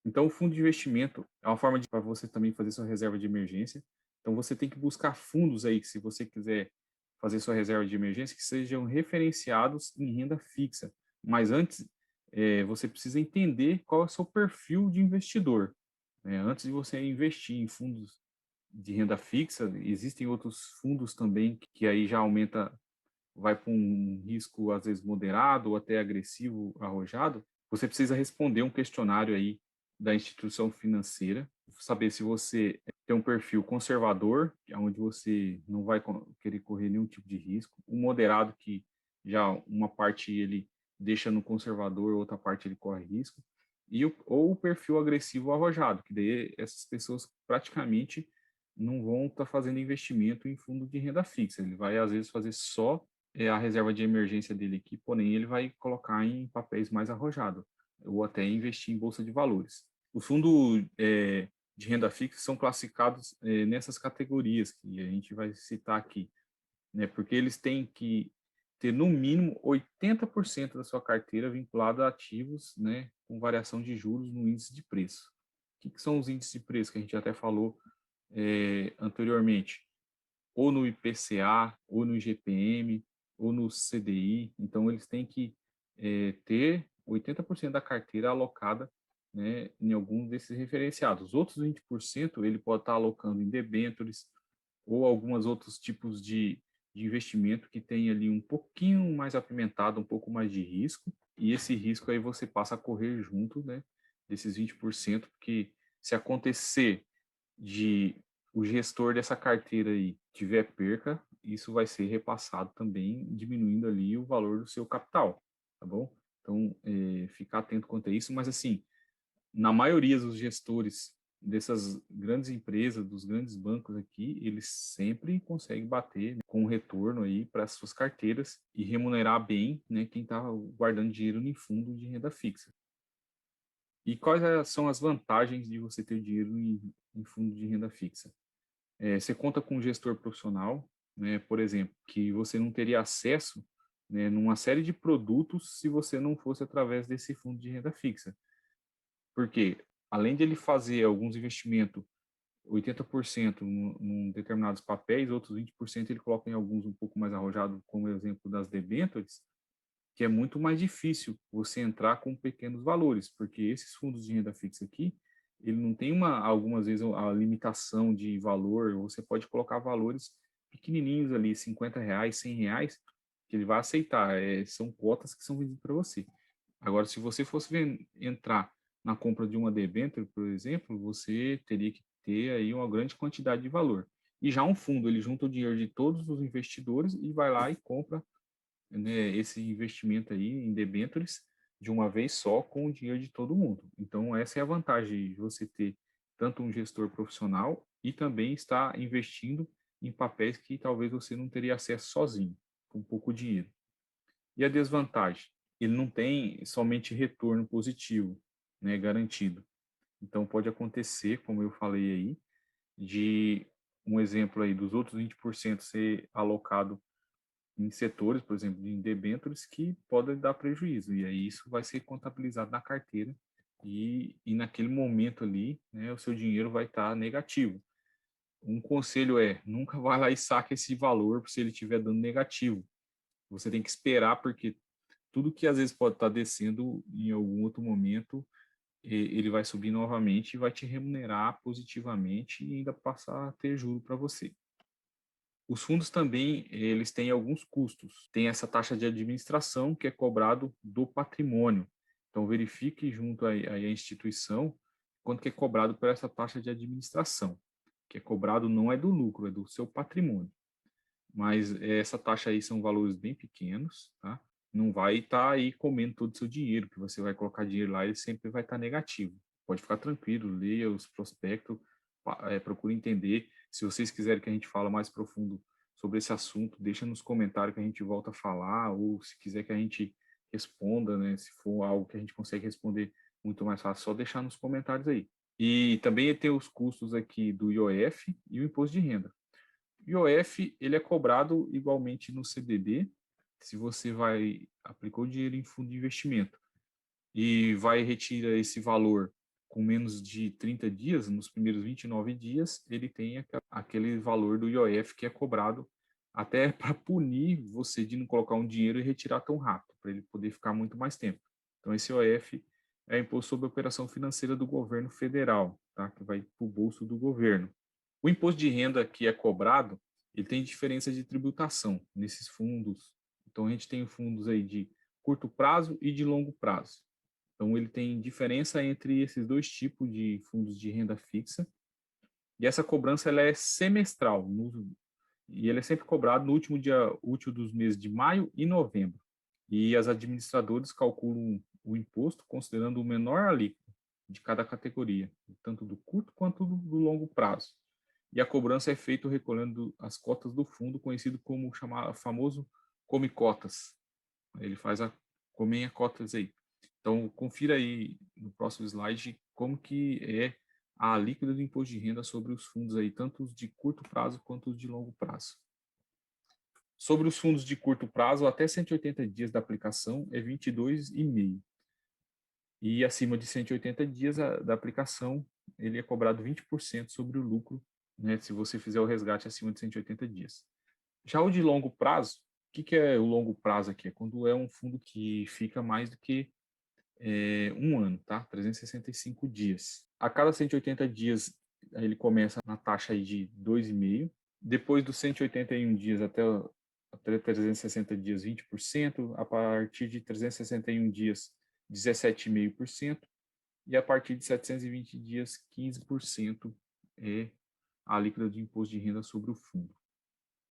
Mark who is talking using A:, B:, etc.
A: Então, o fundo de investimento é uma forma de para você também fazer sua reserva de emergência. Então, você tem que buscar fundos aí, que se você quiser fazer sua reserva de emergência, que sejam referenciados em renda fixa. Mas antes, você precisa entender qual é o seu perfil de investidor, né? Antes de você investir em fundos de renda fixa, existem outros fundos também que aí já aumenta, vai para um risco às vezes moderado ou até agressivo, arrojado. Você precisa responder um questionário aí da instituição financeira, saber se você tem um perfil conservador, onde você não vai querer correr nenhum tipo de risco, um moderado que já uma parte ele deixa no conservador, outra parte ele corre risco, ou o perfil agressivo arrojado, que daí essas pessoas praticamente não vão estar fazendo investimento em fundo de renda fixa, ele vai às vezes fazer só a reserva de emergência dele aqui, porém ele vai colocar em papéis mais arrojados, ou até investir em bolsa de valores. Os fundos de renda fixa são classificados nessas categorias que a gente vai citar aqui, né? Porque eles têm que ter no mínimo 80% da sua carteira vinculada a ativos, né, com variação de juros no índice de preço. O que são os índices de preço que a gente até falou anteriormente? Ou no IPCA, ou no IGPM, ou no CDI. Então, eles têm que ter 80% da carteira alocada, né, em algum desses referenciados. Os outros 20% ele pode estar alocando em debêntures ou alguns outros tipos de investimento que tem ali um pouquinho mais apimentado, um pouco mais de risco, e esse risco aí você passa a correr junto, né, desses 20%, porque se acontecer de o gestor dessa carteira aí tiver perca, isso vai ser repassado também, diminuindo ali o valor do seu capital, tá bom? Então, ficar atento quanto a isso, mas assim, na maioria dos gestores dessas grandes empresas, dos grandes bancos aqui, eles sempre conseguem bater, né, com um retorno aí para as suas carteiras e remunerar bem, né, quem está guardando dinheiro em fundo de renda fixa. E quais são as vantagens de você ter dinheiro em fundo de renda fixa? Você conta com um gestor profissional, né, por exemplo, que você não teria acesso, né, numa série de produtos se você não fosse através desse fundo de renda fixa. Porque, além de ele fazer alguns investimentos, 80% em determinados papéis, outros 20% ele coloca em alguns um pouco mais arrojados, como o exemplo das debêntures, que é muito mais difícil você entrar com pequenos valores, porque esses fundos de renda fixa aqui, ele não tem algumas vezes a limitação de valor, você pode colocar valores pequenininhos ali, R$ 50, R$ 100, que ele vai aceitar, são cotas que são vendidas para você. Agora, se você fosse entrar na compra de uma debênture, por exemplo, você teria que ter aí uma grande quantidade de valor. E já um fundo, ele junta o dinheiro de todos os investidores e vai lá e compra, né, esse investimento aí em debêntures de uma vez só com o dinheiro de todo mundo. Então, essa é a vantagem de você ter tanto um gestor profissional e também estar investindo em papéis que talvez você não teria acesso sozinho, com pouco dinheiro. E a desvantagem? Ele não tem somente retorno positivo, né, garantido. Então, pode acontecer, como eu falei aí, de um exemplo aí dos outros 20% ser alocado em setores, por exemplo, em debêntures, que podem dar prejuízo. E aí isso vai ser contabilizado na carteira e naquele momento ali, né, o seu dinheiro vai estar negativo. Um conselho é, nunca vá lá e saque esse valor se ele estiver dando negativo. Você tem que esperar, porque tudo que às vezes pode estar descendo em algum outro momento, ele vai subir novamente e vai te remunerar positivamente e ainda passar a ter juro para você. Os fundos também, eles têm alguns custos. Tem essa taxa de administração que é cobrado do patrimônio. Então, verifique junto à instituição quanto que é cobrado por essa taxa de administração. Que é cobrado não é do lucro, é do seu patrimônio. Mas essa taxa aí são valores bem pequenos, tá? Não vai estar aí comendo todo o seu dinheiro, que você vai colocar dinheiro lá, ele sempre vai estar negativo. Pode ficar tranquilo, leia os prospectos, procure entender. Se vocês quiserem que a gente fale mais profundo sobre esse assunto, deixa nos comentários que a gente volta a falar, ou se quiser que a gente responda, né? Se for algo que a gente consegue responder muito mais fácil, só deixar nos comentários aí. E também tem os custos aqui do IOF e o imposto de renda. O IOF, ele é cobrado igualmente no CDB, se você aplicou dinheiro em fundo de investimento e vai retirar esse valor com menos de 30 dias, nos primeiros 29 dias, ele tem aquele valor do IOF que é cobrado até para punir você de não colocar um dinheiro e retirar tão rápido, para ele poder ficar muito mais tempo. Então, esse IOF é Imposto sobre a Operação Financeira do Governo Federal, tá? Que vai para o bolso do governo. O imposto de renda que é cobrado, ele tem diferença de tributação nesses fundos. Então, a gente tem fundos aí de curto prazo e de longo prazo. Então, ele tem diferença entre esses dois tipos de fundos de renda fixa. E essa cobrança ela é semestral, e ele é sempre cobrado no último dia útil dos meses de maio e novembro. E as administradoras calculam o imposto considerando o menor alíquota de cada categoria, tanto do curto quanto do longo prazo. E a cobrança é feita recolhendo as cotas do fundo, conhecido como famoso come cotas. Ele faz a comem cotas aí. Então, confira aí no próximo slide como que é a alíquota do imposto de renda sobre os fundos aí, tanto os de curto prazo quanto os de longo prazo. Sobre os fundos de curto prazo, até 180 dias da aplicação é 22,5. E acima de 180 dias da aplicação, ele é cobrado 20% sobre o lucro, né, se você fizer o resgate acima de 180 dias. Já o de longo prazo, o que é o longo prazo aqui? É quando é um fundo que fica mais do que um ano, tá? 365 dias. A cada 180 dias, ele começa na taxa aí de 2,5. Depois dos 181 dias até 360 dias, 20%. A partir de 361 dias, 17,5%. E a partir de 720 dias, 15% é a alíquota de imposto de renda sobre o fundo.